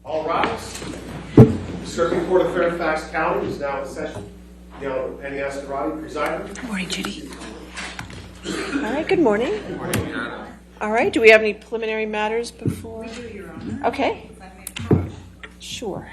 All rise. The Circuit Court of Fairfax County is now in session. The Honorable Penny Escarati presiding. Good morning, Judy. All right, good morning. Good morning. All right, do we have any preliminary matters before? We do, Your Honor. Okay. Sure.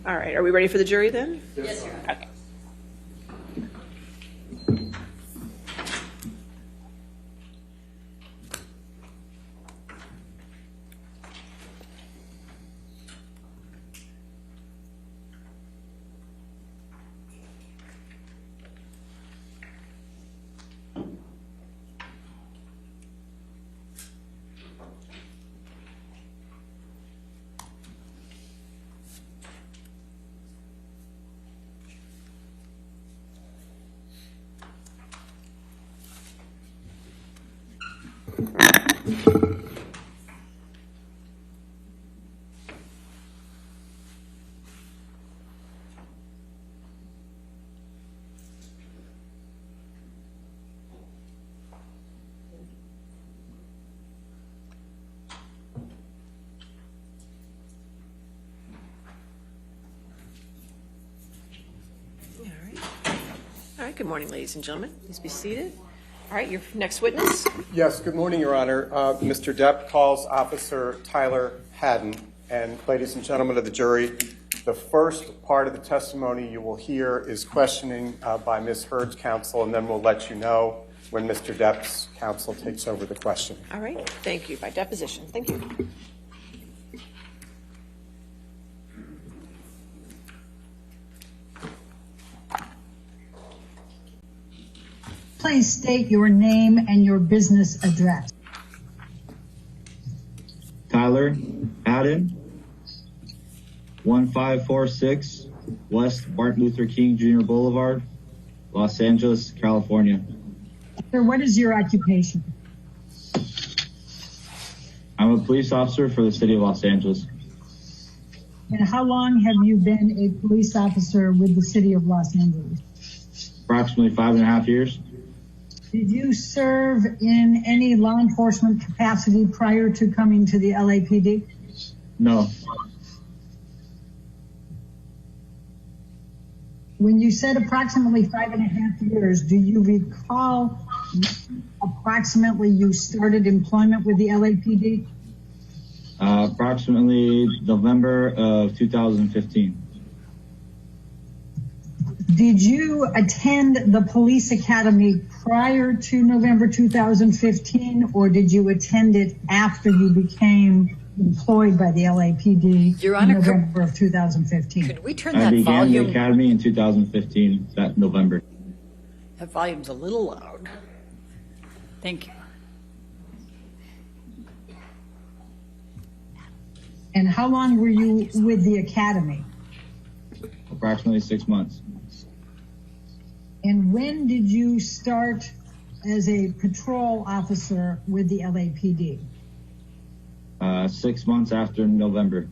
All right, are we ready for the jury then? Yes, Your Honor. Okay. right, good morning, ladies and gentlemen. Please be seated. All right, your next witness. Yes, good morning, Your Honor. Mr. Depp calls Officer Tyler Haddon. And ladies and gentlemen of the jury, the first part of the testimony you will hear is questioning by Ms. Heard's counsel, and then we'll let you know when Mr. Depp's counsel takes over the question. All right, thank you. By deposition. Thank you. Please state your name and your business address. Tyler Haddon, 1546 West Martin Luther King Jr. Boulevard, Los Angeles, California. Sir, what is your occupation? I'm a police officer for the city of Los Angeles. And how long have you been a police officer with the city of Los Angeles? Approximately 5.5 years. Did you serve in any law enforcement capacity prior to coming to the LAPD? No. When you said approximately 5.5 years, do you recall approximately you started employment with the LAPD? Approximately November of 2015. Did you attend the police academy prior to November 2015, or did you attend it after you became employed by the LAPD Your Honor, in November of 2015? Could we turn I that began volume? the academy in 2015, that November. That volume's a little loud. Thank you. And how long were you with the academy? Approximately 6 months. And when did you start as a patrol officer with the LAPD? 6 months after November.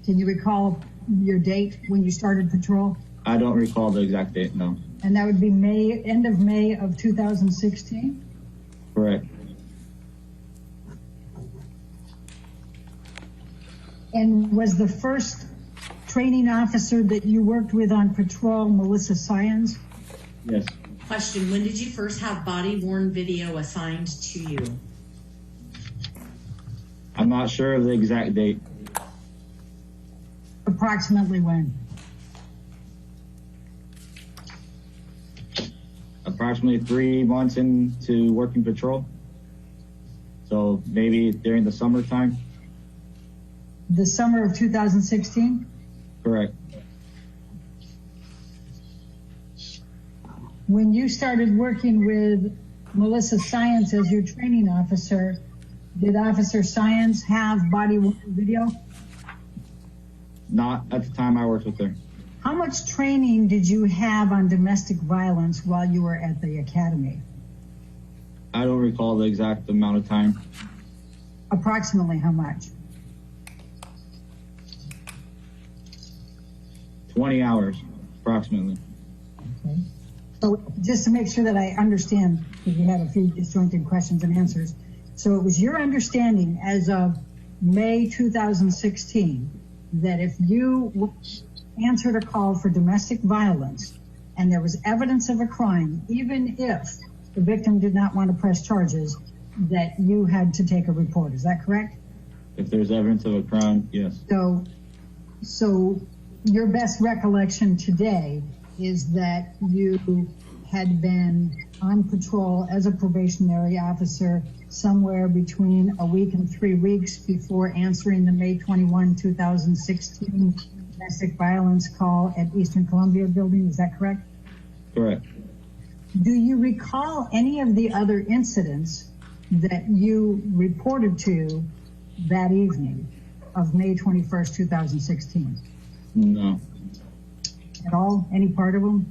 Can you recall your date when you started patrol? I don't recall the exact date, no. And that would be end of May of 2016? Correct. And was the first training officer that you worked with on patrol Melissa Syons? Yes. Question, when did you first have body-worn video assigned to you? I'm not sure of the exact date. Approximately when? Approximately 3 months into working patrol. So maybe during the summertime. The summer of 2016? Correct. When you started working with Melissa Syons as your training officer, did Officer Syons have body-worn video? Not at the time I worked with her. How much training did you have on domestic violence while you were at the academy? I don't recall the exact amount of time. Approximately how much? 20 hours, approximately. Okay. So just to make sure that I understand, because we had a few disjointed questions and answers. So it was your understanding as of May 2016 that if you answered a call for domestic violence and there was evidence of a crime, even if the victim did not want to press charges, that you had to take a report. Is that correct? If there's evidence of a crime, yes. So your best recollection today is that you had been on patrol as a probationary officer somewhere between a week and 3 weeks before answering the May 21, 2016 domestic violence call at Eastern Columbia building. Is that correct? Correct. Do you recall any of the other incidents that you reported to that evening of May 21st, 2016? No. At all? Any part of them?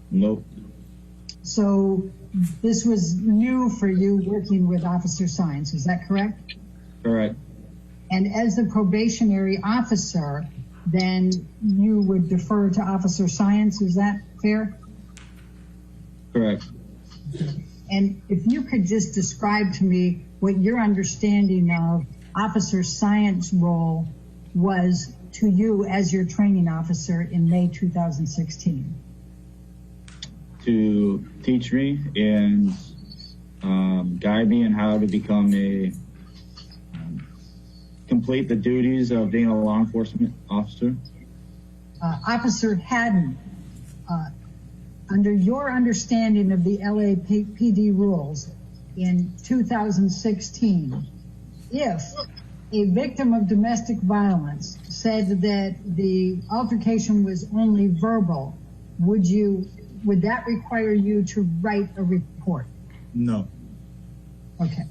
Nope. So this was new for you working with Officer Syons, is that correct? Correct. And as the probationary officer, then you would defer to Officer Syons, is that fair? Correct. And if you could just describe to me what your understanding of Officer Syons' role was to you as your training officer in May 2016. to teach me and guide me in how to become complete the duties of being a law enforcement officer. Officer Haddon, under your understanding of the LAPD rules in 2016, if a victim of domestic violence said that the altercation was only verbal, would that require you to write a report? No. Okay.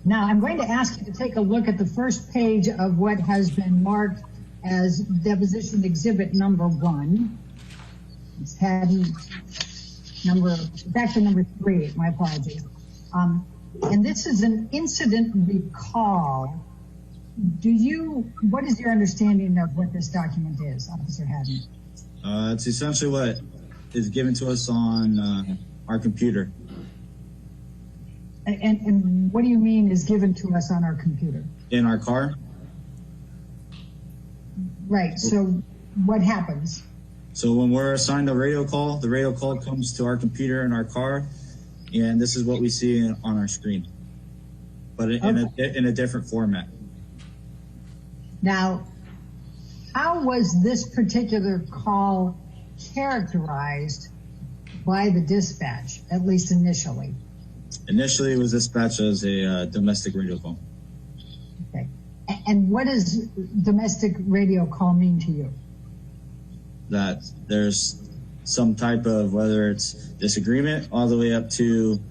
Now, I'm going to ask you to take a look at the first page of what has been marked as deposition exhibit number 1. It's actually number 3, my apologies. And this is an incident recall. What is your understanding of what this document is, Officer Haddon? It's essentially what is given to us on our computer. And what do you mean is given to us on our computer? In our car. Right, so what happens? So when we're assigned a radio call, the radio call comes to our computer in our car, and this is what we see on our screen, but in a different format. Now, how was this particular call characterized by the dispatch, at least initially? Initially, it was dispatched as a domestic radio call. Okay. And what does domestic radio call mean to you? That there's some type of, whether it's disagreement all the way up to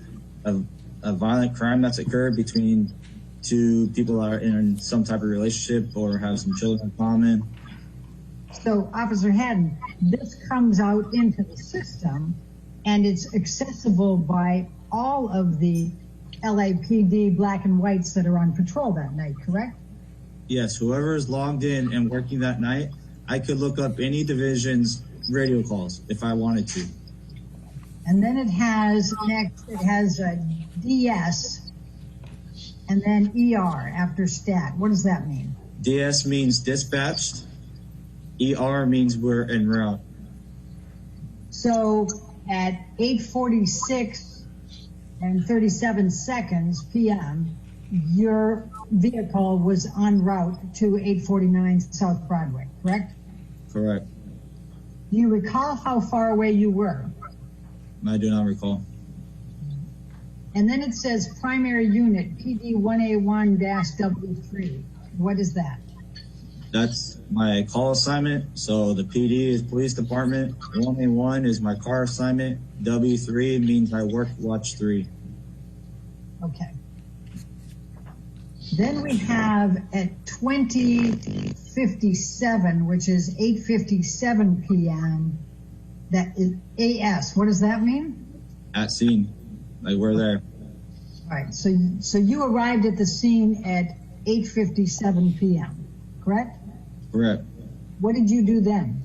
a violent crime that's occurred between two people that are in some type of relationship or have some children in common. So, Officer Haddon, this comes out into the system and it's accessible by all of the LAPD black and whites that are on patrol that night, correct? Yes, whoever is logged in and working that night, I could look up any division's radio calls if I wanted to. And then it has a DS and then ER after stat. What does that mean? DS means dispatched. ER means we're en route. So at 8:46 and 37 seconds p.m., your vehicle was en route to 849 South Broadway, correct? Correct. Do you recall how far away you were? I do not recall. And then it says primary unit, PD 1A1-W3. What is that? That's my call assignment. So the PD is police department. 1A1 is my car assignment. W3 means I work watch 3. Okay. Then we have at 20:57, which is 8:57 p.m., that is AS. What does that mean? At scene. Like we're there. All right. So you arrived at the scene at 8:57 p.m., correct? Correct. What did you do then?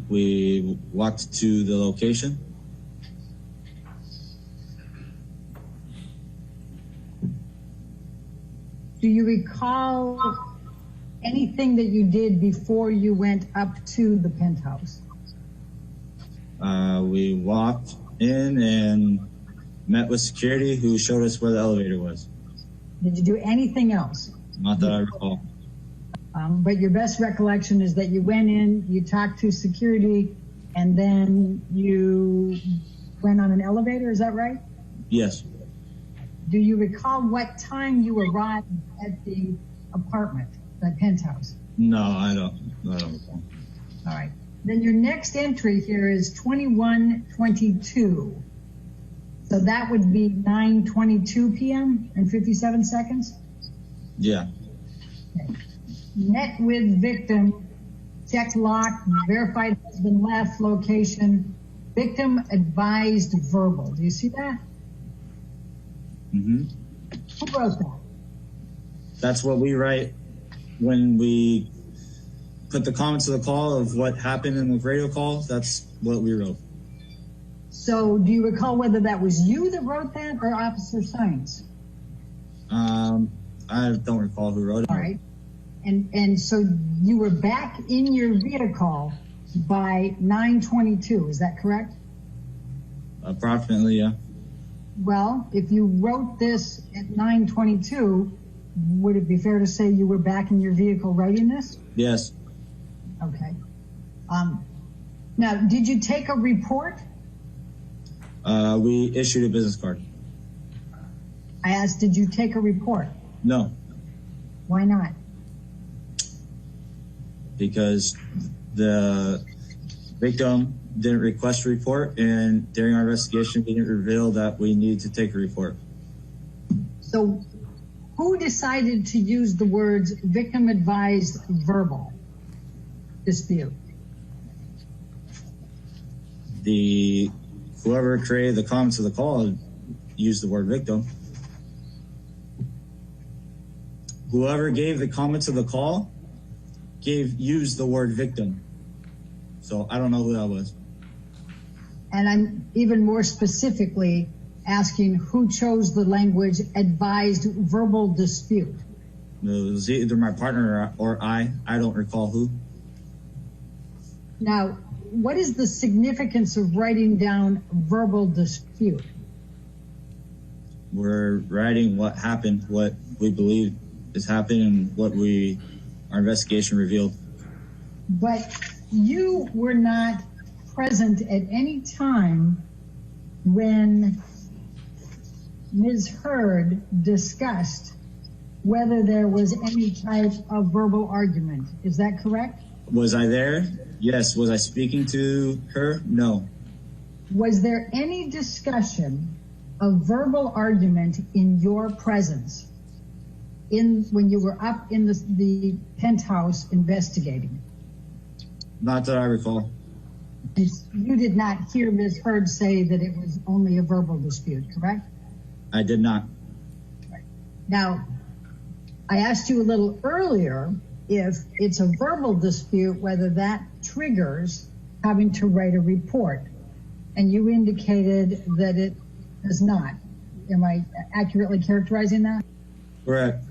We walked to the location. Do you recall anything that you did before you went up to the penthouse? We walked in and met with security who showed us where the elevator was. Did you do anything else? Not that I recall. But your best recollection is that you went in, you talked to security, and then you went on an elevator, is that right? Yes. Do you recall what time you arrived at the apartment, the penthouse? No, I don't recall. All right. Then your next entry here is 21:22. So that would be 9:22 p.m. and 57 seconds? Yeah. Okay. Met with victim, checked lock, verified husband left location, victim advised verbal. Do you see that? Mm-hmm. Who wrote that? That's what we write when we put the comments of the call of what happened in the radio call. That's what we wrote. So do you recall whether that was you that wrote that or Officer Science? I don't recall who wrote it. All right. And so you were back in your vehicle by 9:22, is that correct? Approximately, yeah. Well, if you wrote this at 9:22, would it be fair to say you were back in your vehicle writing this? Yes. Okay. Now, did you take a report? We issued a business card. I asked, did you take a report? No, Why not? because the victim didn't request a report, and during our investigation, we didn't reveal that we needed to take a report. So who decided to use the words victim advised verbal dispute? Whoever created the comments of the call used the word victim. Whoever gave the comments of the call used the word victim. So I don't know who that was. And I'm even more specifically asking who chose the language advised verbal dispute. It was either my partner or I. I don't recall who. Now, what is the significance of writing down verbal dispute? We're writing what happened, what we believe is happening, and what our investigation revealed. But you were not present at any time when Ms. Heard discussed whether there was any type of verbal argument. Is that correct? Was I there? Yes. Was I speaking to her? No. Was there any discussion of verbal argument in your presence when you were up in the penthouse investigating? Not that I recall. You did not hear Ms. Heard say that it was only a verbal dispute, correct? I did not. Now, I asked you a little earlier if it's a verbal dispute, whether that triggers having to write a report. And you indicated that it does not. Am I accurately characterizing that? Correct.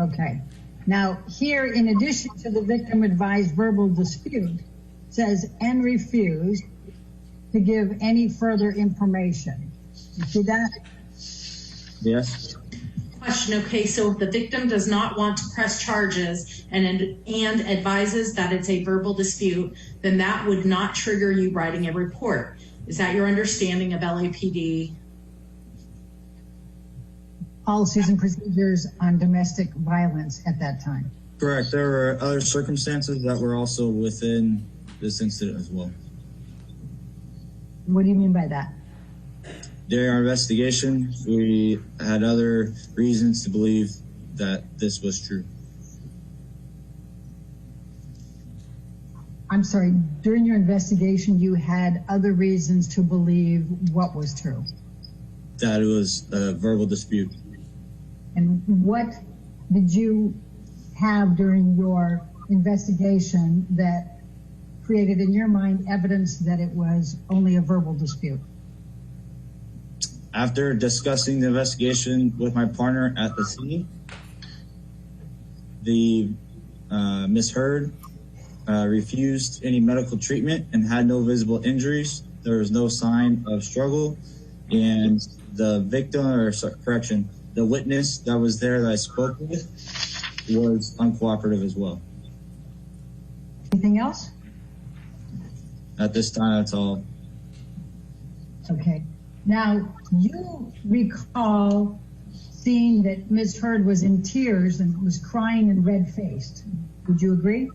Okay. Now, here, in addition to the victim advised verbal dispute, says and refused to give any further information. You see that? Yes. Question, okay, so if the victim does not want to press charges and advises that it's a verbal dispute, then that would not trigger you writing a report. Is that your understanding of LAPD? Policies and procedures on domestic violence at that time. Correct. There were other circumstances that were also within this incident as well. What do you mean by that? During our investigation, we had other reasons to believe that this was true. I'm sorry, during your investigation, you had other reasons to believe what was true? That it was a verbal dispute. And what did you have during your investigation that created in your mind evidence that it was only a verbal dispute? After discussing the investigation with my partner at the scene, the Ms. Heard refused any medical treatment and had no visible injuries. There was no sign of struggle, and the victim, the witness that was there that I spoke with was uncooperative as well. Anything else? At this time, that's all. Okay. Now, you recall seeing that Ms. Heard was in tears and was crying and red-faced. Would you agree?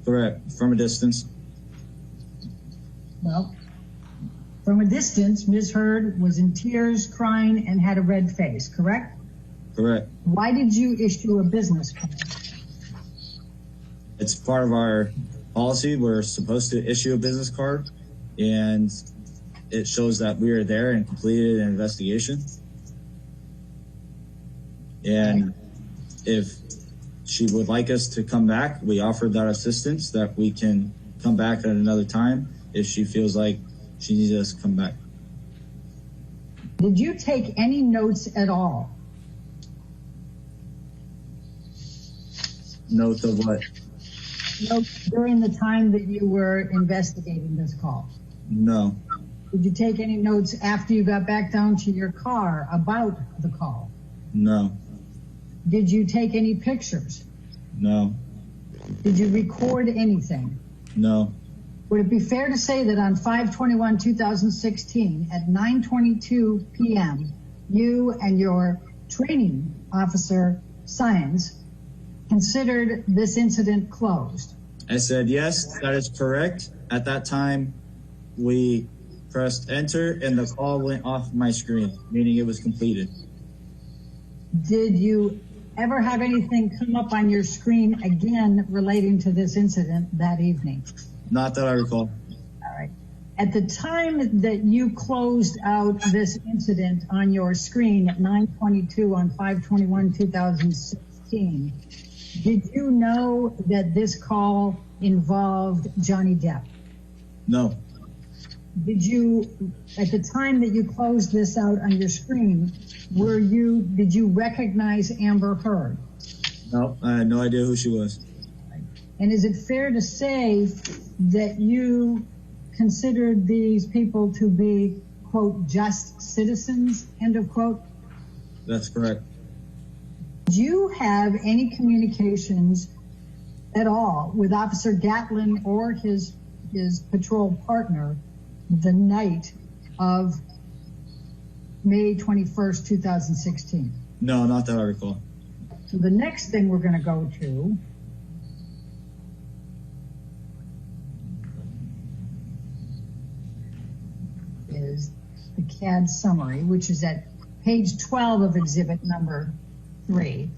Correct. From a distance. Well, from a distance, Ms. Heard was in tears, crying, and had a red face, correct? Correct. Why did you issue a business card? It's part of our policy. We're supposed to issue a business card, and it shows that we are there and completed an investigation. And if she would like us to come back, we offered that assistance that we can come back at another time if she feels like she needs us to come back. Did you take any notes at all? note of what? During the time that you were investigating this call? No. Did you take any notes after you got back down to your car about the call? No. Did you take any pictures? No. Did you record anything? No. Would it be fair to say that on 5/21/2016 at 9:22 p.m., you and your training officer, Science, considered this incident closed? I said, yes, that is correct. At that time, we pressed enter and the call went off my screen, meaning it was completed. Did you ever have anything come up on your screen again relating to this incident that evening? Not that I recall. All right. At the time that you closed out this incident on your screen at 9:22 on 5/21/2016, did you know that this call involved Johnny Depp? No. Did you, at the time that you closed this out on your screen, did you recognize Amber Heard? No, I had no idea who she was. And is it fair to say that you considered these people to be, quote, just citizens, end of quote? That's correct. Do you have any communications at all with Officer Gatlin or his patrol partner the night of May 21st, 2016? No, not that I recall. So the next thing we're going to go to is the Cad Summary, which is at page 12 of exhibit number 3.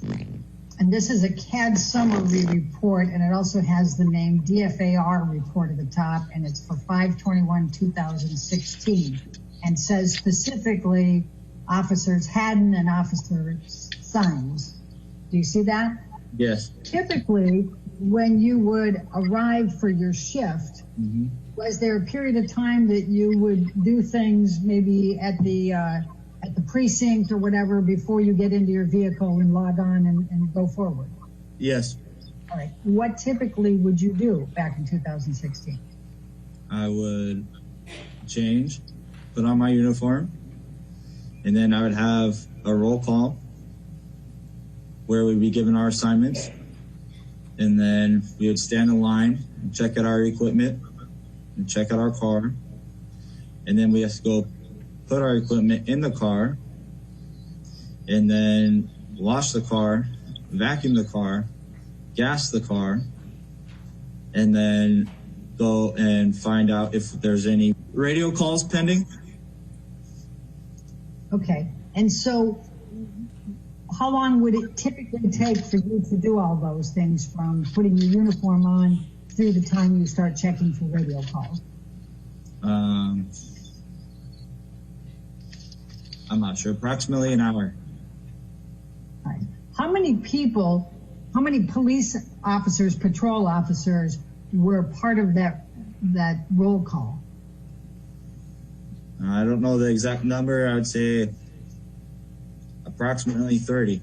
And this is a Cad Summary report, and it also has the name DFAR report at the top, and it's for 5/21/2016, and says specifically Officers Haddon and Officer Sines. Do you see that? Yes. Typically, when you would arrive for your shift, was there a period of time that you would do things maybe at the precinct or whatever before you get into your vehicle and log on and go forward? Yes. All right. What typically would you do back in 2016? I would change, put on my uniform, and then I would have a roll call where we'd be given our assignments, and then we would stand in line and check out our equipment and check out our car, and then we have to go put our equipment in the car, and then wash the car, vacuum the car, gas the car, and then go and find out if there's any radio calls pending. Okay. And so how long would it typically take for you to do all those things, from putting your uniform on through the time you start checking for radio calls? I'm not sure, approximately an hour. All right. How many people, how many police officers, patrol officers were part of that roll call? I don't know the exact number. I would say approximately 30.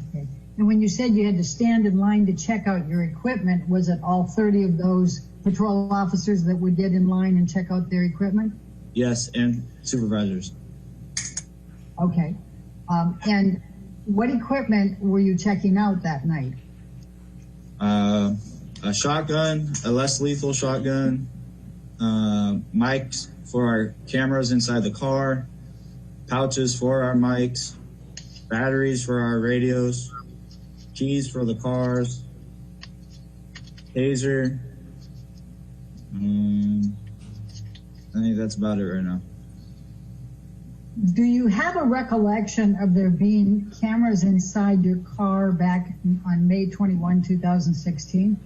Okay. And when you said you had to stand in line to check out your equipment, was it all 30 of those patrol officers that would get in line and check out their equipment? Yes, and supervisors. Okay. And what equipment were you checking out that night? A shotgun, a less lethal shotgun, mics for our cameras inside the car, pouches for our mics, batteries for our radios, keys for the cars, taser. I think that's about it right now. Do you have a recollection of there being cameras inside your car back on May 21, 2016?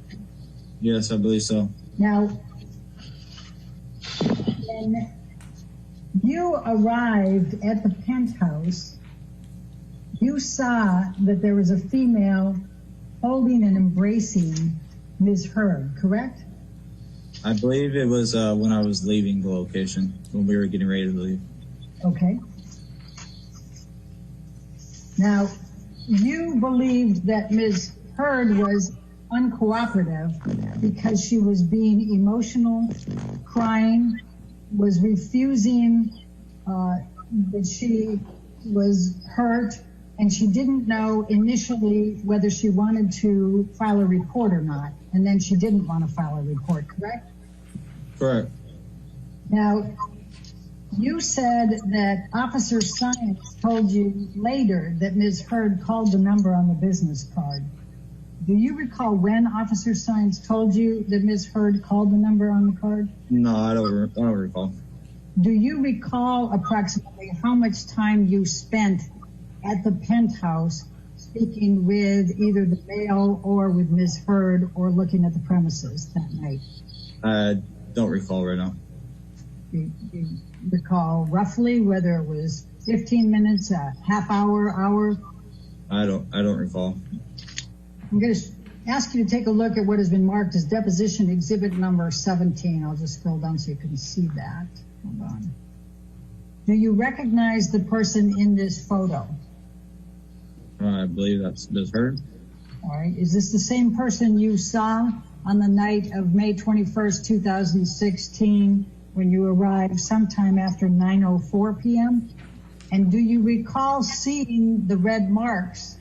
Yes, I believe so. Now, when you arrived at the penthouse, you saw that there was a female holding and embracing Ms. Heard, correct? I believe it was when I was leaving the location, when we were getting ready to leave. Okay. Now, you believed that Ms. Heard was uncooperative because she was being emotional, crying, was refusing that she was hurt, and she didn't know initially whether she wanted to file a report or not, and then she didn't want to file a report, correct? Correct. Now, you said that Officer Science told you later that Ms. Heard called the number on the business card. Do you recall when Officer Science told you that Ms. Heard called the number on the card? No, I don't recall. Do you recall approximately how much time you spent at the penthouse speaking with either the male or with Ms. Heard or looking at the premises that night? I don't recall right now. Do you recall roughly whether it was 15 minutes, a half hour, hour? I don't recall. I'm going to ask you to take a look at what has been marked as deposition exhibit number 17. I'll just scroll down so you can see that. Hold on. Do you recognize the person in this photo? I believe that's Ms. Heard. All right. Is this the same person you saw on the night of May 21st, 2016, when you arrived sometime after 9:04 p.m.? And do you recall seeing the red marks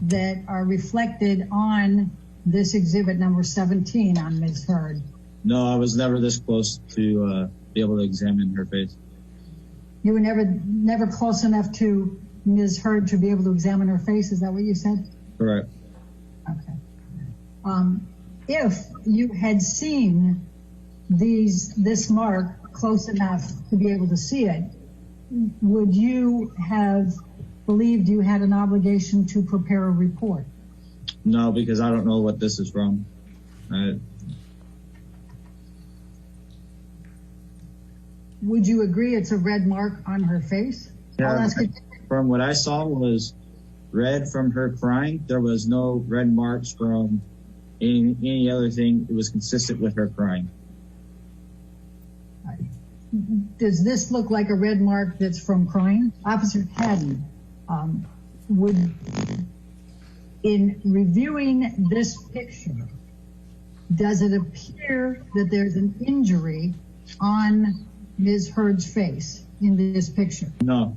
that are reflected on this exhibit number 17 on Ms. Heard? No, I was never this close to be able to examine her face. You were never close enough to Ms. Heard to be able to examine her face? Is that what you said? Correct. Okay. If you had seen this mark close enough to be able to see it, would you have believed you had an obligation to prepare a report? No, because I don't know what this is from. Would you agree it's a red mark on her face? Yeah, I'll ask you. from what I saw was red from her crying. There was no red marks from any other thing. It was consistent with her crying. Does this look like a red mark that's from crying? Officer Haddon, in reviewing this picture, does it appear that there's an injury on Ms. Heard's face in this picture? No.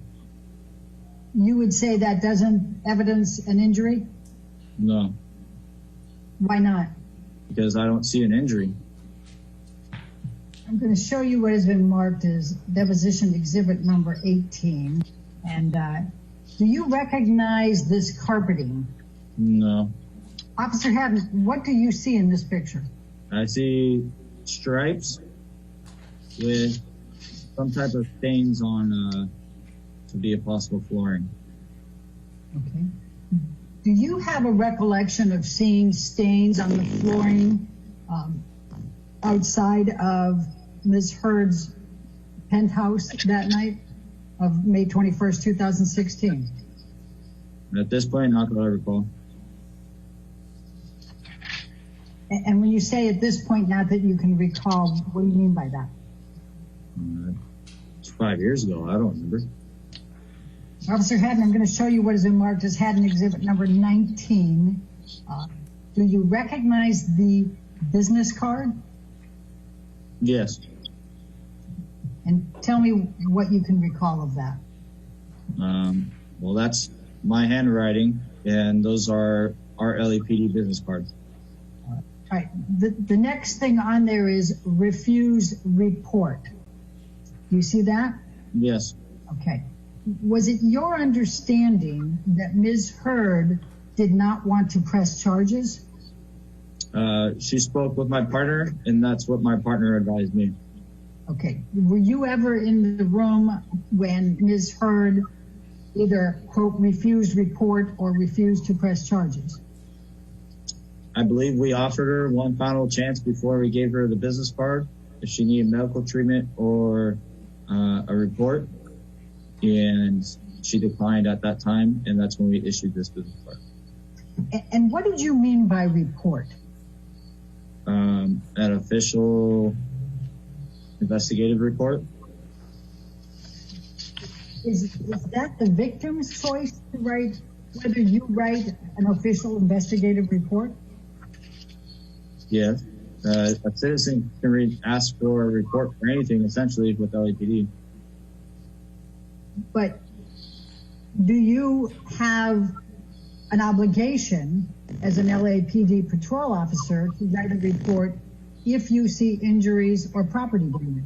You would say that doesn't evidence an injury? No. Why not? Because I don't see an injury. I'm going to show you what has been marked as deposition exhibit number 18. And do you recognize this carpeting? No. Officer Haddon, what do you see in this picture? I see stripes with some type of stains on to be a possible flooring. Okay. Do you have a recollection of seeing stains on the flooring outside of Ms. Heard's penthouse that night of May 21st, 2016? At this point, not that I recall. And when you say at this point, not that you can recall, what do you mean by that? It's 5 years ago. I don't remember. Officer Haddon, I'm going to show you what has been marked as Haddon exhibit number 19. Do you recognize the business card? Yes. And tell me what you can recall of that. Well, that's my handwriting, and those are our LAPD business cards. All right. The next thing on there is refuse report. Do you see that? Yes. Okay. Was it your understanding that Ms. Heard did not want to press charges? She spoke with my partner, and that's what my partner advised me. Okay. Were you ever in the room when Ms. Heard either, quote, refused report or refused to press charges? I believe we offered her one final chance before we gave her the business card if she needed medical treatment or a report, and she declined at that time, and that's when we issued this business card. And what did you mean by report? An official investigative report. Is that the victim's choice to write, whether you write an official investigative report? Yeah. A citizen can ask for a report for anything, essentially, with LAPD. But do you have an obligation as an LAPD patrol officer to write a report if you see injuries or property damage?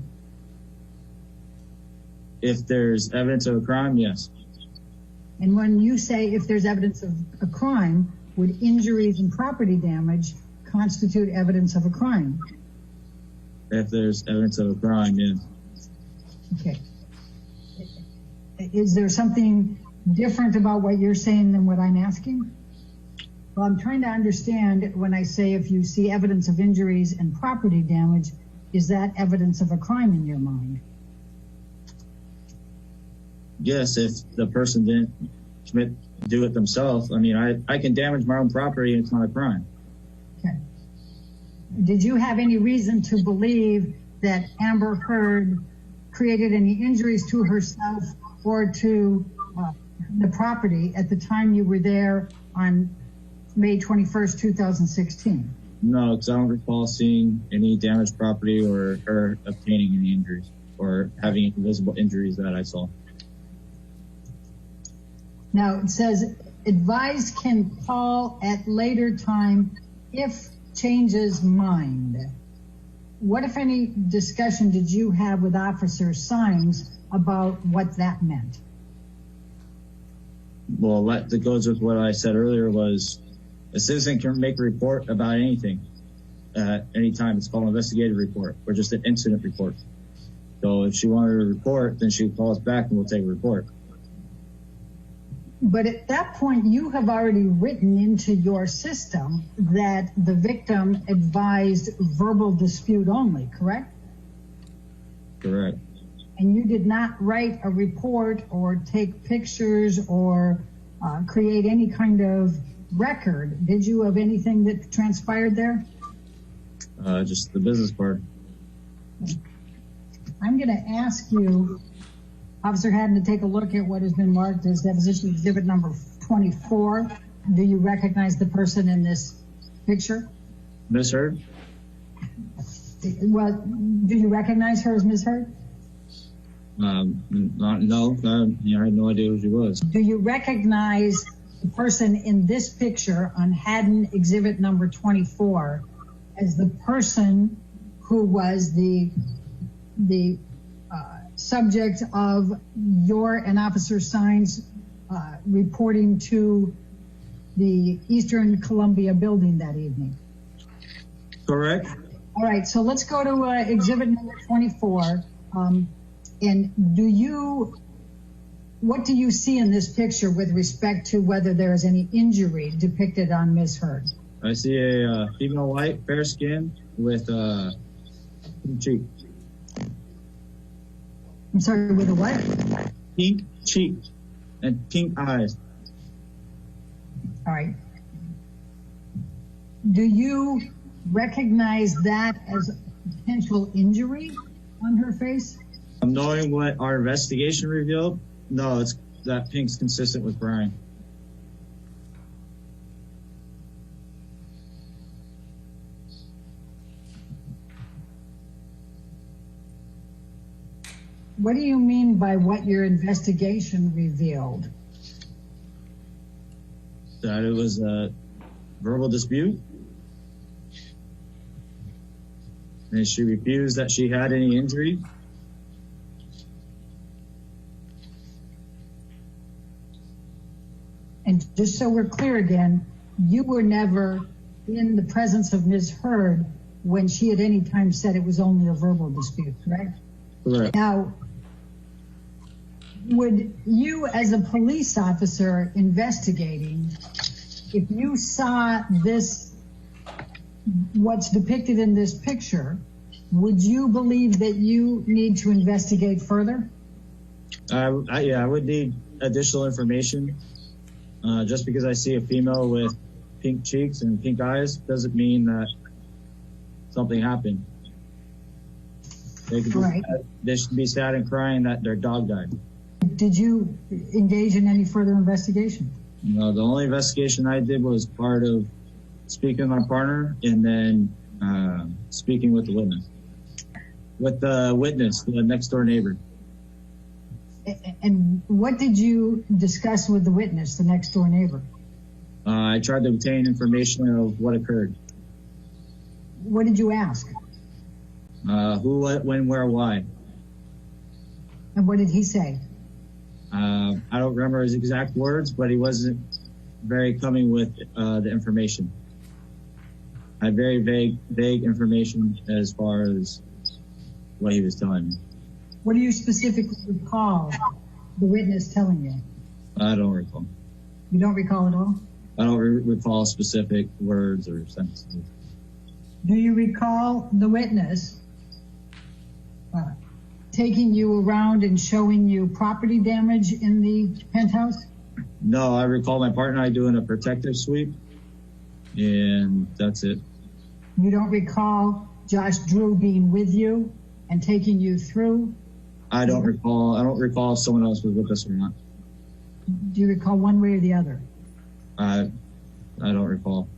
If there's evidence of a crime, yes. And when you say if there's evidence of a crime, would injuries and property damage constitute evidence of a crime? If there's evidence of a crime, yes. Okay. Is there something different about what you're saying than what I'm asking? Well, I'm trying to understand when I say if you see evidence of injuries and property damage, is that evidence of a crime in your mind? Yes, if the person didn't do it themselves. I mean, I can damage my own property and it's not a crime. Okay. Did you have any reason to believe that Amber Heard created any injuries to herself or to the property at the time you were there on May 21st, 2016? No, because I don't recall seeing any damaged property or her obtaining any injuries or having visible injuries that I saw. Now it says advised can call at later time if changes mind. What, if any, discussion did you have with Officer Symes about what that meant? Well, that goes with what I said earlier was a citizen can make a report about anything at any time. It's called an investigative report or just an incident report. So if she wanted a report, then she would call us back and we'll take a report. But at that point, you have already written into your system that the victim advised verbal dispute only, correct? Correct. And you did not write a report or take pictures or create any kind of record, did you, of anything that transpired there? Just the business part. I'm going to ask you, Officer Haddon, to take a look at what has been marked as deposition exhibit number 24. Do you recognize the person in this picture? Miss Heard? Well, do you recognize her as Ms. Heard? No, I had no idea who she was. Do you recognize the person in this picture on Haddon exhibit number 24 as the person who was the subject of your and Officer Symes reporting to the Eastern Columbia building that evening? Correct. All right, so let's go to exhibit number 24. And what do you see in this picture with respect to whether there is any injury depicted on Ms. Heard? I see a female white, fair skin with pink cheek. I'm sorry, with a what? Pink cheek and pink eyes. All right. Do you recognize that as a potential injury on her face? Knowing what our investigation revealed, no, it's that pink's consistent with Brian. What do you mean by what your investigation revealed? That it was a verbal dispute. And she refused that she had any injury. And just so we're clear again, you were never in the presence of Ms. Heard when she at any time said it was only a verbal dispute, correct? Correct. Now, would you as a police officer investigating, if you saw this, what's depicted in this picture, would you believe that you need to investigate further? I would need additional information. Just because I see a female with pink cheeks and pink eyes doesn't mean that something happened. They should be sad and crying that their dog died. Did you engage in any further investigation? No, the only investigation I did was part of speaking with my partner and then Speaking with the witness. With the witness, the next door neighbor. And what did you discuss with the witness, the next door neighbor? I tried to obtain information of what occurred. What did you ask? Who, what, when, where, why. And what did he say? I don't remember his exact words, but he wasn't very coming with the information. I had very vague information as far as what he was telling me. What do you specifically recall the witness telling you? I don't recall. You don't recall at all? I don't recall specific words or sentences. Do you recall the witness taking you around and showing you property damage in the penthouse? No, I recall my partner and I doing a protective sweep, and that's it. You don't recall Josh Drew being with you and taking you through? I don't recall if someone else was with us or not. Do you recall one way or the other? I don't recall.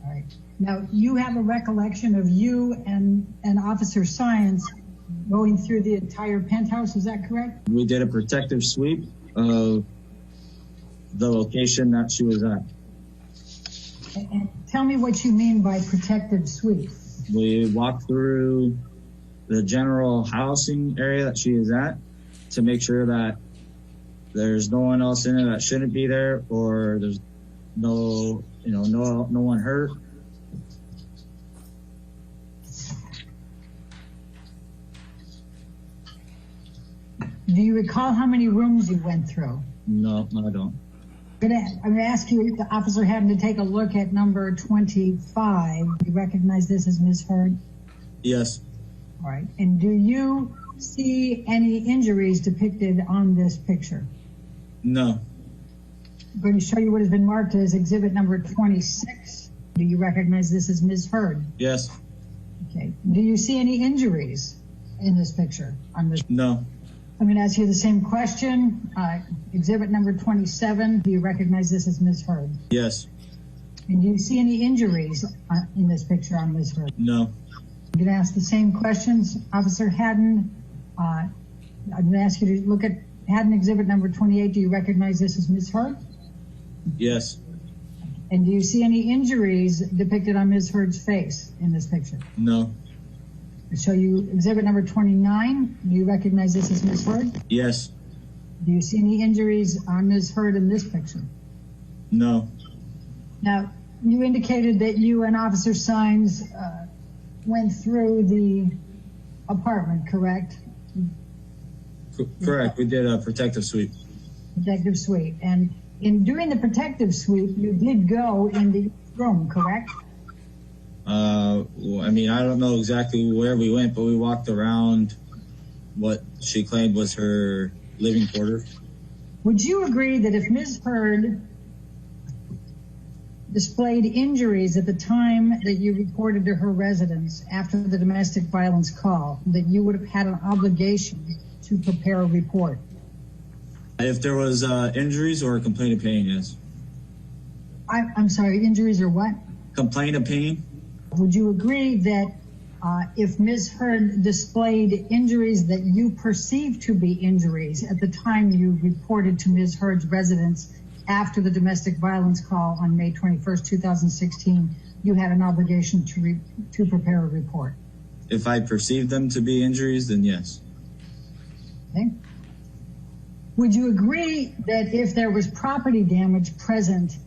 All right. Now, you have a recollection of you and Officer Science going through the entire penthouse, is that correct? We did a protective sweep of the location that she was at. And tell me what you mean by protective sweep. We walked through the general housing area that she is at to make sure that there's no one else in it that shouldn't be there, or there's no one hurt. Do you recall how many rooms you went through? No, I don't. I'm going to ask you, the officer having to take a look at number 25. Do you recognize this as Ms. Heard? Yes. All right. And do you see any injuries depicted on this picture? No. I'm going to show you what has been marked as exhibit number 26. Do you recognize this as Ms. Heard? Yes. Okay. Do you see any injuries in this picture? No. I'm going to ask you the same question. Exhibit number 27. Do you recognize this as Ms. Heard? Yes. And do you see any injuries in this picture on Ms. Heard? No. I'm going to ask the same questions. Officer Haddon, I'm going to ask you to look at Haddon exhibit number 28. Do you recognize this as Ms. Heard? Yes. And do you see any injuries depicted on Ms. Heard's face in this picture? No. I show you exhibit number 29. Do you recognize this as Ms. Heard? Yes. Do you see any injuries on Ms. Heard in this picture? No. Now, you indicated that you and Officer Sines went through the apartment, correct? Correct. We did a protective sweep. Protective sweep. And in doing the protective sweep, you did go in the room, correct? I mean, I don't know exactly where we went, but we walked around what she claimed was her living quarters. Would you agree that if Ms. Heard displayed injuries at the time that you reported to her residence after the domestic violence call, that you would have had an obligation to prepare a report? If there was injuries or a complaint of pain, yes. I'm sorry, injuries or what? Complaint of pain? Would you agree that if Ms. Heard displayed injuries that you perceived to be injuries at the time you reported to Ms. Heard's residence after the domestic violence call on May 21st, 2016, you had an obligation to prepare a report? If I perceived them to be injuries, then yes. Okay. Would you agree that if there was property damage present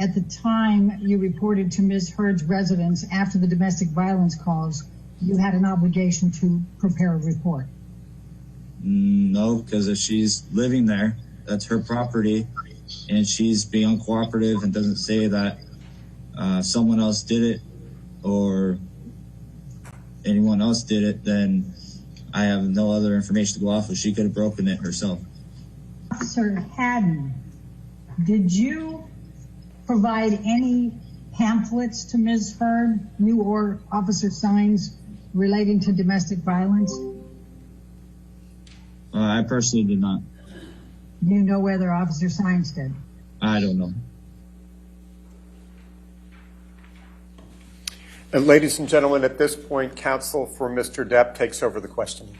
at the time you reported to Ms. Heard's residence after the domestic violence calls, you had an obligation to prepare a report? No, because if she's living there, that's her property, and she's being uncooperative and doesn't say that someone else did it or anyone else did it, then I have no other information to go off of. She could have broken it herself. Officer Haddon, did you provide any pamphlets to Ms. Heard, you or Officer Sines, relating to domestic violence? I personally did not. Do you know whether Officer Sines did? I don't know. And ladies and gentlemen, at this point, counsel for Mr. Depp takes over the questioning.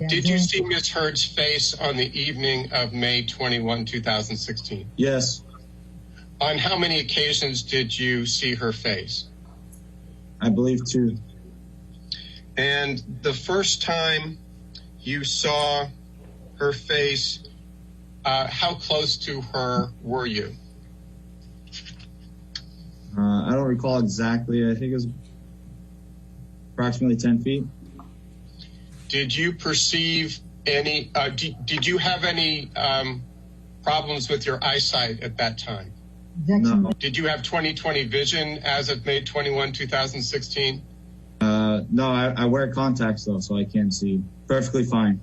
Did you see Ms. Heard's face on the evening of May 21, 2016? Yes, On how many occasions did you see her face? I believe 2. And the first time you saw her face, how close to her were you? I don't recall exactly. I think it was approximately 10 feet. Did you perceive any, did you have any problems with your eyesight at that time? Objection. No. Did you have 20/20 vision as of May 21, 2016? No, I wear contacts though, so I can see perfectly fine.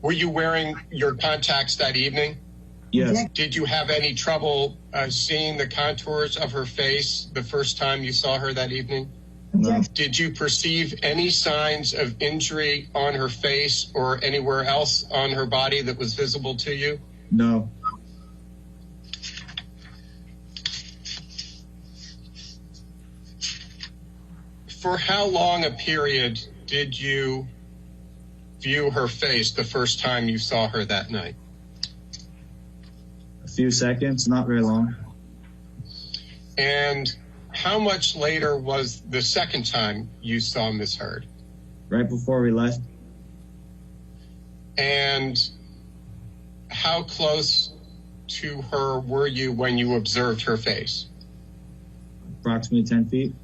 Were you wearing your contacts that evening? Yes, Did you have any trouble seeing the contours of her face the first time you saw her that evening? no, Did you perceive any signs of injury on her face or anywhere else on her body that was visible to you? no. For how long a period did you view her face the first time you saw her that night? A few seconds, not very long. And how much later was the second time you saw Ms. Heard? Right before we left, And how close to her were you when you observed her face? approximately 10 feet.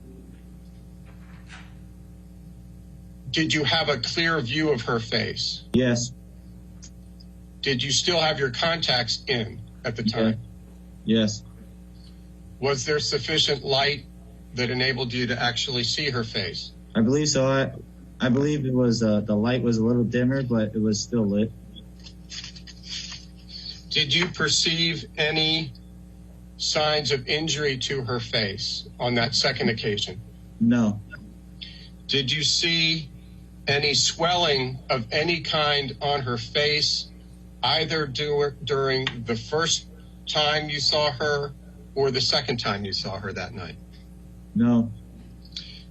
Did you have a clear view of her face? Yes, Did you still have your contacts in at the time? yes, Was there sufficient light that enabled you to actually see her face? I believe so. I believe it was the light was a little dimmer, but it was still lit. Did you perceive any signs of injury to her face on that second occasion? No, Did you see any swelling of any kind on her face, either during the first time you saw her or the second time you saw her that night? no,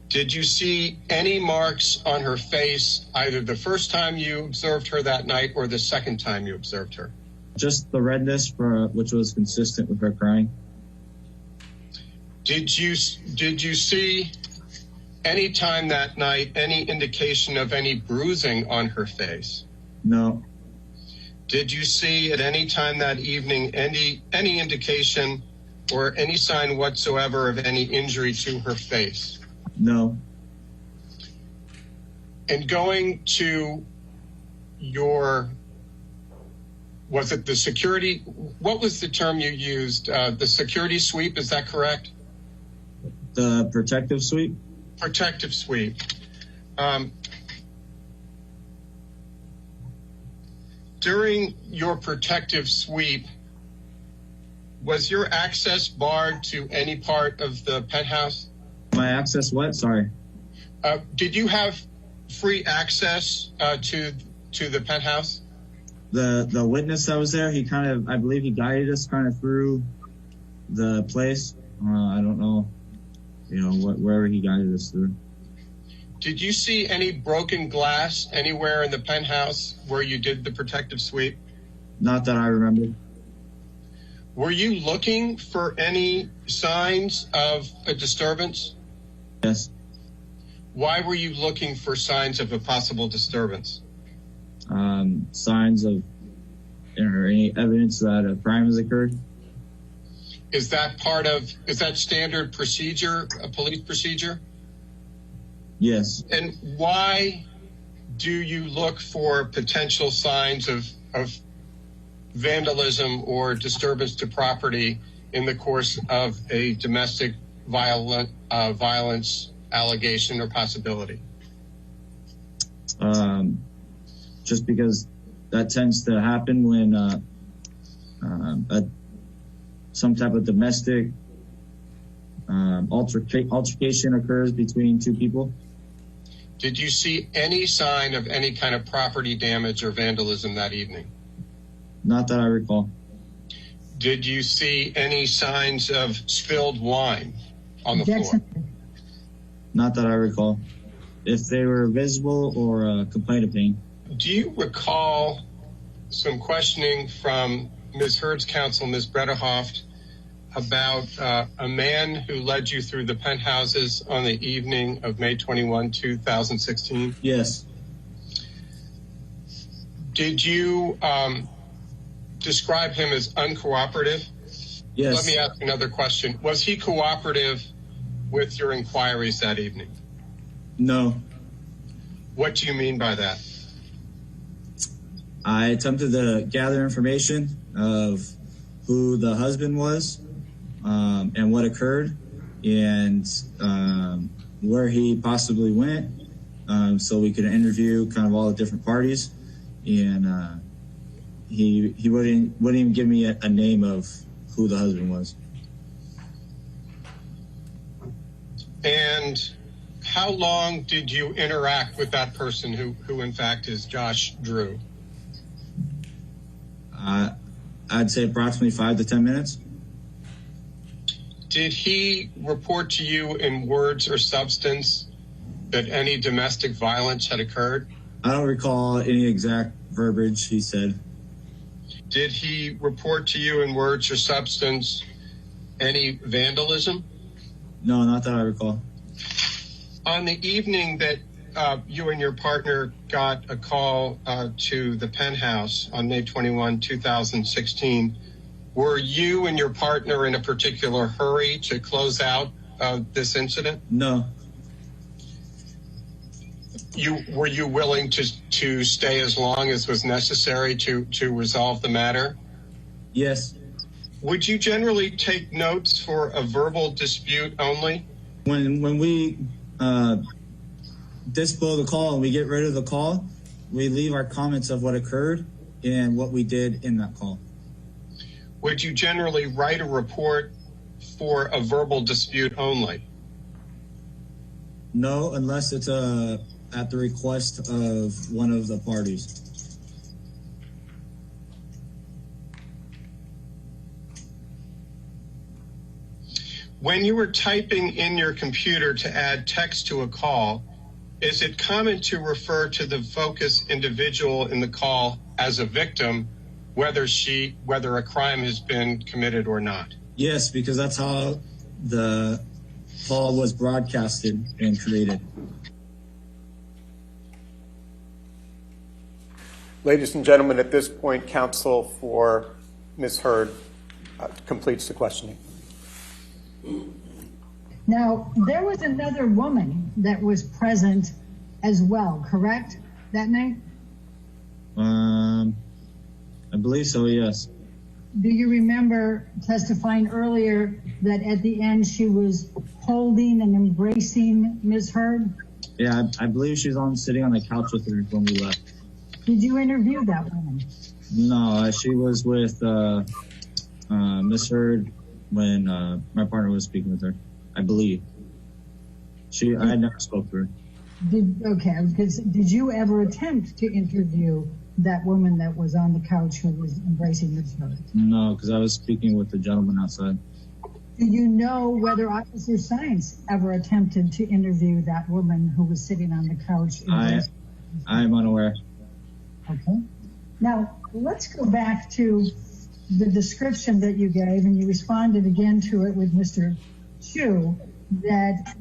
Did you see any marks on her face, either the first time you observed her that night or the second time you observed her? just the redness which was consistent with her crying. Did you see any time that night any indication of any bruising on her face? No, Did you see at any time that evening any indication or any sign whatsoever of any injury to her face? no, And going to your, was it the security, what was the term you used? The security sweep, is that correct? the protective sweep. Protective sweep. During your protective sweep, was your access barred to any part of the penthouse? My access what? Sorry. Did you have free access to the penthouse? The witness that was there, he I believe he guided us kind of through the place. I don't know, wherever he guided us through. Did you see any broken glass anywhere in the penthouse where you did the protective sweep? Not that I remember. Were you looking for any signs of a disturbance? Yes. Why were you looking for signs of a possible disturbance? Signs of or any evidence that a crime has occurred. Is that standard procedure, a police procedure? Yes. And why do you look for potential signs of vandalism or disturbance to property in the course of a domestic violence allegation or possibility? Just because that tends to happen when some type of domestic altercation occurs between two people. Did you see any sign of any kind of property damage or vandalism that evening? Not that I recall. Did you see any signs of spilled wine on the floor? Objection. Not that I recall. If they were visible or complaint of pain. Do you recall some questioning from Ms. Heard's counsel, Ms. Bredehoft, about a man who led you through the penthouses on the evening of May 21, 2016? Yes. Did you describe him as uncooperative? Yes. Let me ask another question. Was he cooperative with your inquiries that evening? No. What do you mean by that? I attempted to gather information of who the husband was and what occurred and where he possibly went so we could interview kind of all the different parties. And he wouldn't even give me a name of who the husband was. And how long did you interact with that person who in fact is Josh Drew? I'd say approximately 5 to 10 minutes. Did he report to you in words or substance that any domestic violence had occurred? I don't recall any exact verbiage he said. Did he report to you in words or substance any vandalism? No, not that I recall. On the evening that you and your partner got a call to the penthouse on May 21, 2016, were you and your partner in a particular hurry to close out this incident? No. Were you willing to stay as long as was necessary to resolve the matter? Yes. Would you generally take notes for a verbal dispute only? When we disable the call and we get rid of the call, we leave our comments of what occurred and what we did in that call. Would you generally write a report for a verbal dispute only? No, unless it's at the request of one of the parties. When you were typing in your computer to add text to a call, is it common to refer to the focus individual in the call as a victim, whether a crime has been committed or not? Yes, because that's how the call was broadcasted and created. Ladies and gentlemen, at this point, counsel for Ms. Heard completes the questioning. Now, there was another woman that was present as well, correct, that night? I believe so, yes. Do you remember testifying earlier that at the end she was holding and embracing Ms. Heard? Yeah, I believe she's sitting on the couch with her when we left. Did you interview that woman? No, she was with Ms. Heard when my partner was speaking with her, I believe. I never spoke to her. Did you ever attempt to interview that woman that was on the couch who was embracing Ms. Heard? No, because I was speaking with the gentleman outside. Do you know whether Officer Science ever attempted to interview that woman who was sitting on the couch? I'm unaware. Okay. Now, let's go back to the description that you gave, and you responded again to it with Mr. Chu, that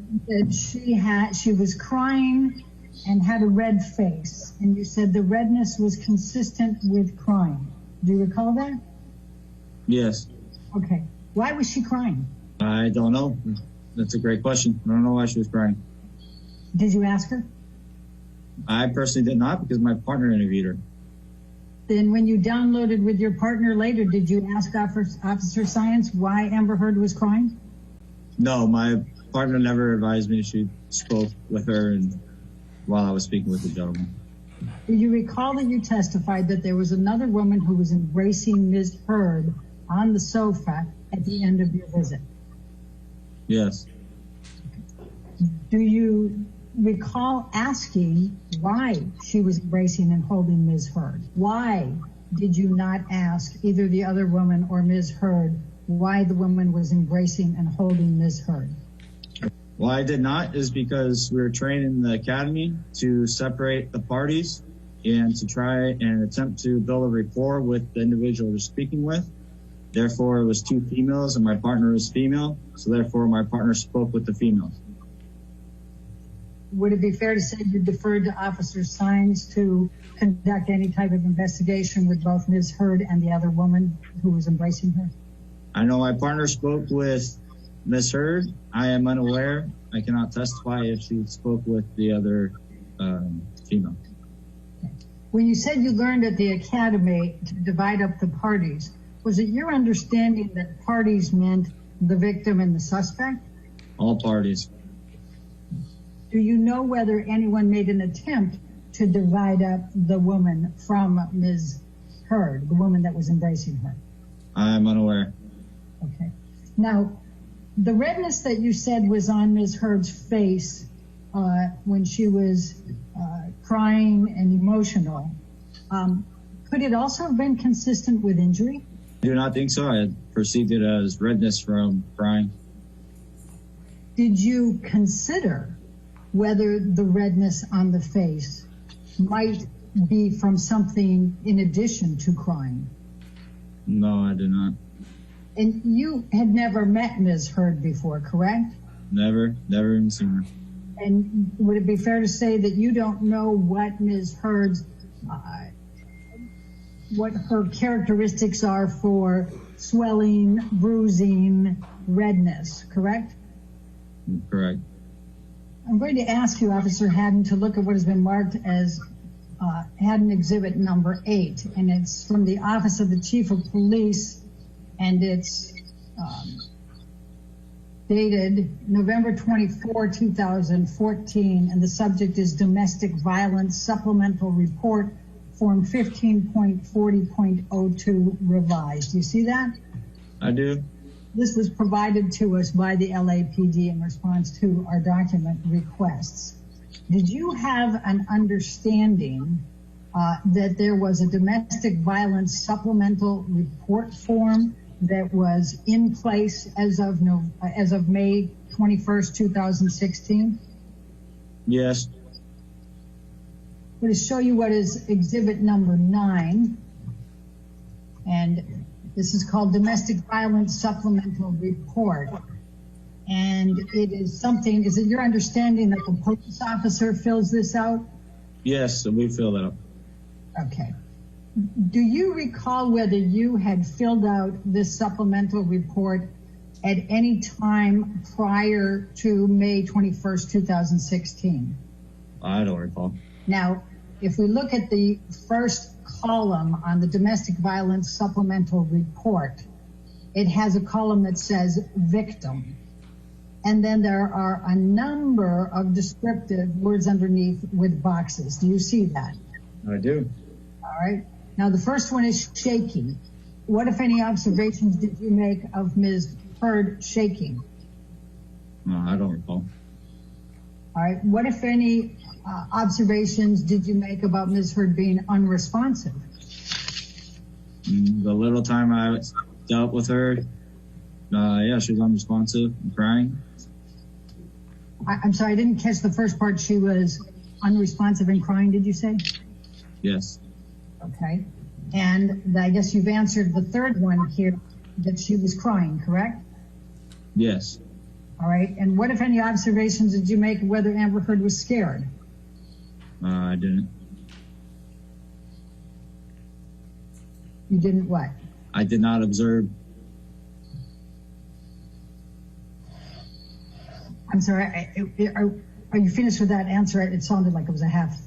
she was crying and had a red face, and you said the redness was consistent with crying. Do you recall that? Yes. Okay. Why was she crying? I don't know. That's a great question. I don't know why she was crying. Did you ask her? I personally did not, because my partner interviewed her. Then when you downloaded with your partner later, did you ask Officer Science why Amber Heard was crying? No, my partner never advised me. She spoke with her while I was speaking with the gentleman. Do you recall that you testified that there was another woman who was embracing Ms. Heard on the sofa at the end of your visit? Yes. Do you recall asking why she was embracing and holding Ms. Heard? Why did you not ask either the other woman or Ms. Heard why the woman was embracing and holding Ms. Heard? Why I did not is because we were trained in the academy to separate the parties and to try and attempt to build a rapport with the individual we're speaking with. Therefore, it was two females and my partner was female, so therefore my partner spoke with the females. Would it be fair to say you deferred to Officer Sines to conduct any type of investigation with both Ms. Heard and the other woman who was embracing her? I know my partner spoke with Ms. Heard. I am unaware. I cannot testify if she spoke with the other female. When you said you learned at the academy to divide up the parties, was it your understanding that parties meant the victim and the suspect? All parties. Do you know whether anyone made an attempt to divide up the woman from Ms. Heard, the woman that was embracing her? I'm unaware. Okay. Now, the redness that you said was on Ms. Heard's face when she was crying and emotional, could it also have been consistent with injury? I do not think so. I perceived it as redness from crying. Did you consider whether the redness on the face might be from something in addition to crying? No, I did not. And you had never met Ms. Heard before, correct? Never even seen her. And would it be fair to say that you don't know what Ms. Heard's, what her characteristics are for swelling, bruising, redness, correct? Correct. I'm going to ask you, Officer Haddon, to look at what has been marked as Haddon Exhibit number 8, and it's from the Office of the Chief of Police, and it's dated November 24, 2014, and the subject is Domestic Violence Supplemental Report, Form 15.40.02 revised. Do you see that? I do. This was provided to us by the LAPD in response to our document requests. Did you have an understanding that there was a domestic violence supplemental report form that was in place as of May 21st, 2016? Yes. I'm going to show you what is Exhibit number 9, and this is called Domestic Violence Supplemental Report. And it is something, is it your understanding that the police officer fills this out? Yes, we fill that out. Okay. Do you recall whether you had filled out this supplemental report at any time prior to May 21st, 2016? I don't recall. Now, if we look at the first column on the Domestic Violence Supplemental Report, it has a column that says victim. And then there are a number of descriptive words underneath with boxes. Do you see that? I do. All right. Now, the first one is shaking. What, if any, observations did you make of Ms. Heard shaking? No, I don't recall. All right. What, if any, observations did you make about Ms. Heard being unresponsive? The little time I dealt with her, yeah, she was unresponsive and crying. I'm sorry, I didn't catch the first part. She was unresponsive and crying, did you say? Yes. Okay. And I guess you've answered the third one here, that she was crying, correct? Yes. All right. And what, if any, observations did you make of whether Amber Heard was scared? I didn't. You didn't what? I did not observe. I'm sorry. Are you finished with that answer? It sounded like it was a half.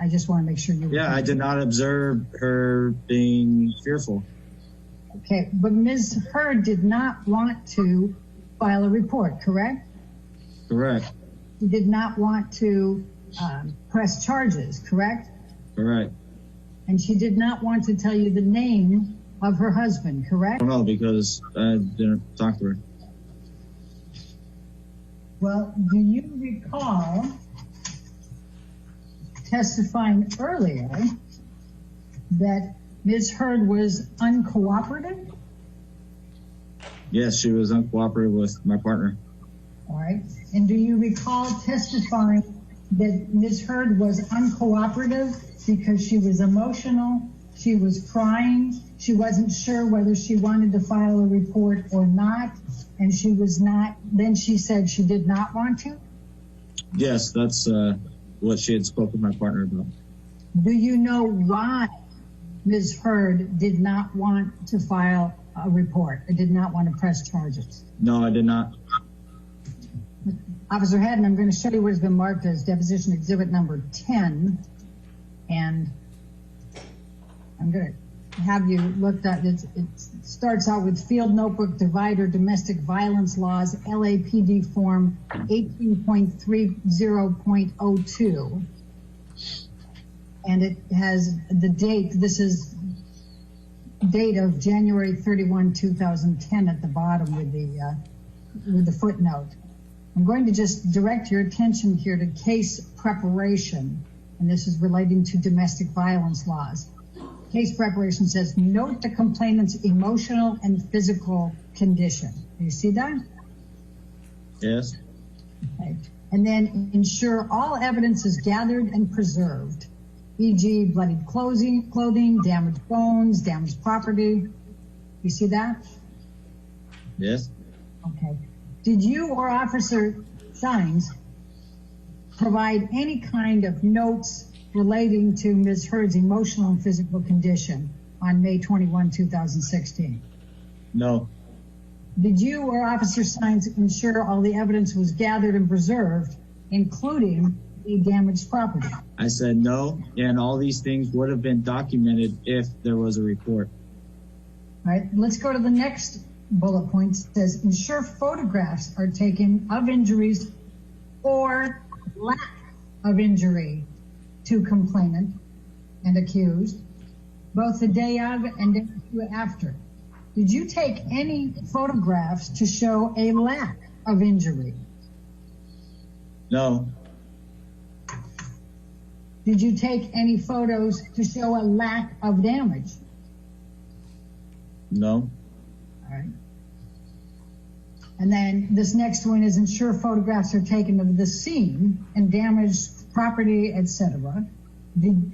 I just want to make sure you were. Yeah, I did not observe her being fearful. Okay. But Ms. Heard did not want to file a report, correct? Correct. She did not want to press charges, correct? Correct. And she did not want to tell you the name of her husband, correct? I don't know because I didn't talk to her. Well, do you recall testifying earlier that Ms. Heard was uncooperative? Yes, she was uncooperative with my partner. All right. And do you recall testifying that Ms. Heard was uncooperative because she was emotional, she was crying, she wasn't sure whether she wanted to file a report or not, and she was not, then she said she did not want to? Yes, that's what she had spoken with my partner about. Do you know why Ms. Heard did not want to file a report or did not want to press charges? No, I did not. Officer Haddon, I'm going to show you what has been marked as deposition exhibit number 10, and I'm going to have you looked at it. It starts out with field notebook divider domestic violence laws, LAPD form 18.30.02. And it has the date. This is date of January 31, 2010 at the bottom with the footnote. I'm going to just direct your attention here to case preparation, and this is relating to domestic violence laws. Case preparation says, note the complainant's emotional and physical condition. Do you see that? Yes. Okay. And then ensure all evidence is gathered and preserved, e.g. bloodied clothing, damaged bones, damaged property. You see that? Yes. Okay. Did you or Officer Sines provide any kind of notes relating to Ms. Heard's emotional and physical condition on May 21, 2016? No. Did you or Officer Sines ensure all the evidence was gathered and preserved, including the damaged property? I said no, and all these things would have been documented if there was a report. All right, let's go to the next bullet point. It says, ensure photographs are taken of injuries or lack of injury to complainant and accused, both the day of and day after. Did you take any photographs to show a lack of injury? No. Did you take any photos to show a lack of damage? No. All right. And then this next one is ensure photographs are taken of the scene and damaged property, etc.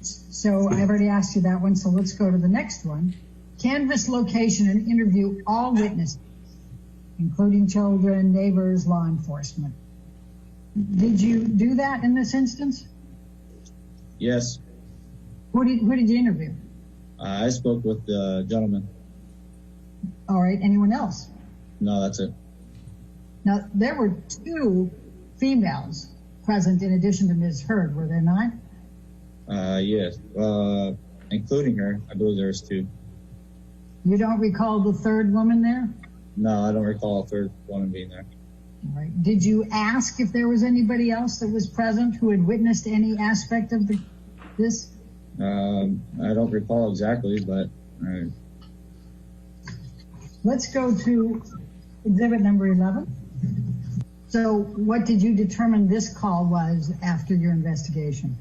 So I've already asked you that one, so let's go to the next one. Canvass location and interview all witnesses, including children, neighbors, law enforcement. Did you do that in this instance? Yes. Who did you interview? I spoke with the gentleman. All right, anyone else? No, that's it. Now, there were 2 females present in addition to Ms. Heard, were there not? Yes. Including her, I believe there was 2. You don't recall the 3rd woman there? No, I don't recall a 3rd woman being there. All right. Did you ask if there was anybody else that was present who had witnessed any aspect of this? I don't recall exactly, but... Let's go to exhibit number 11. So what did you determine this call was after your investigation?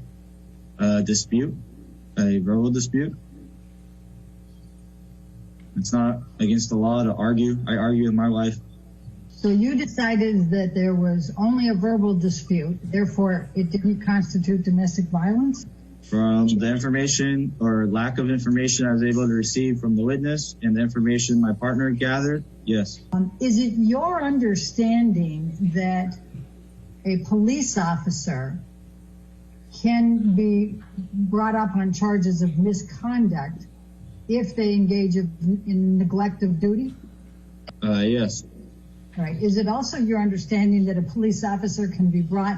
Dispute, a verbal dispute. It's not against the law to argue. I argue with my wife. So you decided that there was only a verbal dispute, therefore it didn't constitute domestic violence? From the information or lack of information I was able to receive from the witness and the information my partner gathered, yes. Is it your understanding that a police officer can be brought up on charges of misconduct if they engage in neglect of duty? Yes. All right. Is it also your understanding that a police officer can be brought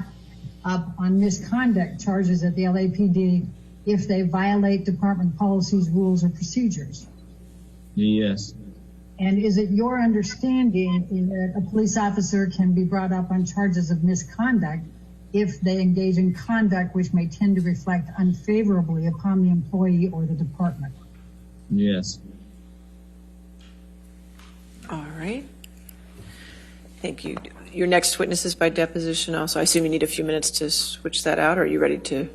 up on misconduct charges at the LAPD if they violate department policies, rules, or procedures? Yes. And is it your understanding that a police officer can be brought up on charges of misconduct if they engage in conduct which may tend to reflect unfavorably upon the employee or the department? Yes. All right. Thank you. Your next witness is by deposition also. I assume you need a few minutes to switch that out, or are you ready to?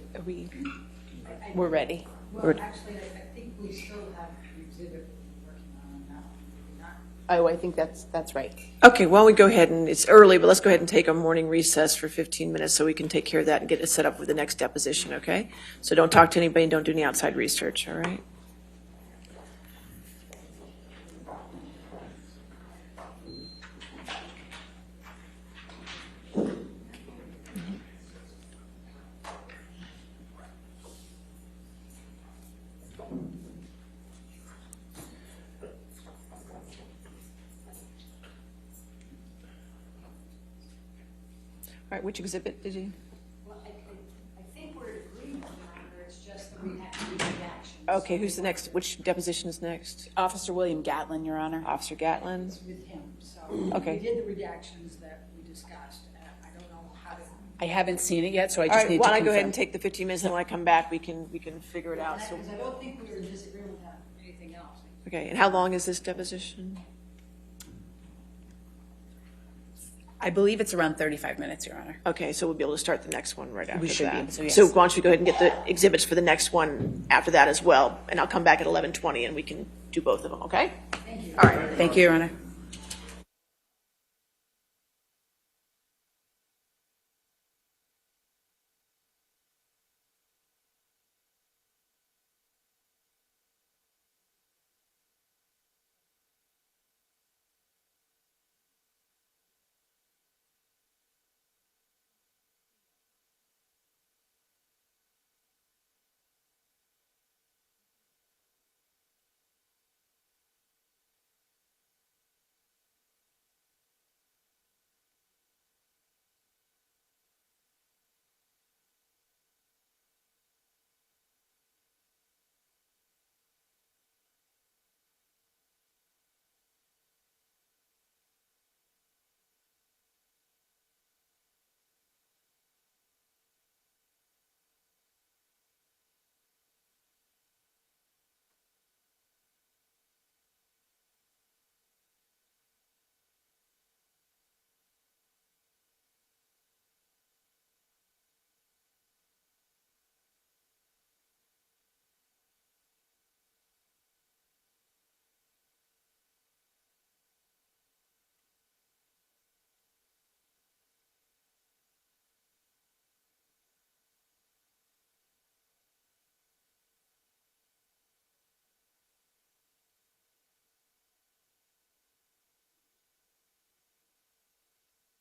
We're ready. Well, actually, I think We still have an exhibit we're working on now. Not Oh, I think that's right. Okay, well, we go ahead and, it's early, but let's go ahead and take a morning recess for 15 minutes so we can take care of that and get it set up for the next deposition, okay? So don't talk to anybody and don't do any outside research, all right? All right, which exhibit did you? well, I think we're in agreement, Your Honor. It's just that we have to do the actions. Okay, who's the next, which deposition is next? Officer William Gatlin, Your Honor. Officer Gatlin? With him, so Okay. we did the redactions that we discussed. I don't know how to. I haven't seen it yet, so I All just right, need why to don't I go ahead confirm. and take the 15 minutes, and when I come back, we can figure it out. So, Because I don't think we were in disagreement on anything else. okay, and how long is this deposition? I believe it's around 35 minutes, Your Honor. Okay, so we'll be able to start the next one right after should be that. able to, yes. So why don't you go ahead and get the exhibits for the next one after that as well, and I'll come back at 11:20 and we can do both of them, okay? Thank you. All right. Thank you, Your Honor.